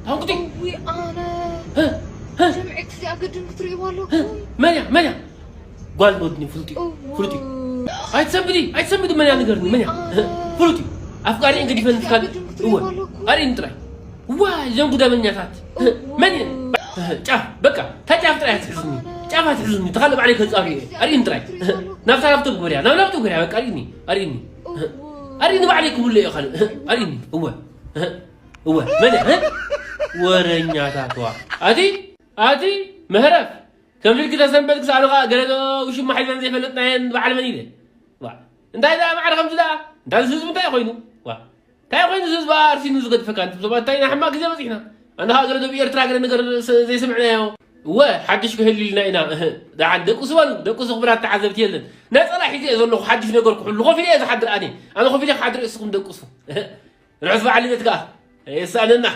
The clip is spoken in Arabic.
هنقطي وي أنا جمعك في أقدم كتري والله مانيا قال ودني فلوتي هاي تسمدي مانيا نقرني مانيا فلوتي أفكاري إنك ديفن كان هو أرين ترى واي زنقو ده من يفات مانيا شاف بكا تجاف ترى تحزني شاف تحزني تغلب عليك الصبي أرين ترى نفس عرفت بقولها أنا لا بتقولها بك أريني بعليك ولا يا خالد أريني هو مانيا ورنيا تاتوا أدي مهرف كم لك كده سنبتك سالقة قالت وش ما حد زي فلتنا بعد منيله انت إذا ما عرف خمسة انت سوز متى يخوينه تاي خوينو سوز بار سينو زقد فكانت بس تاينا حماق زي ما زينا أنا هاقر دبي إيرترا قال نقر زي سمعناه هو حدش كهل لنا إنا ده عند دقوس خبرات تعذبت يلن ناس أنا حيجي أظن حدش نقر كل خو في ليه حد الآن أنا خو في ليه حد رئيسكم دقوسه العزبة على اللي تقاه يسألنا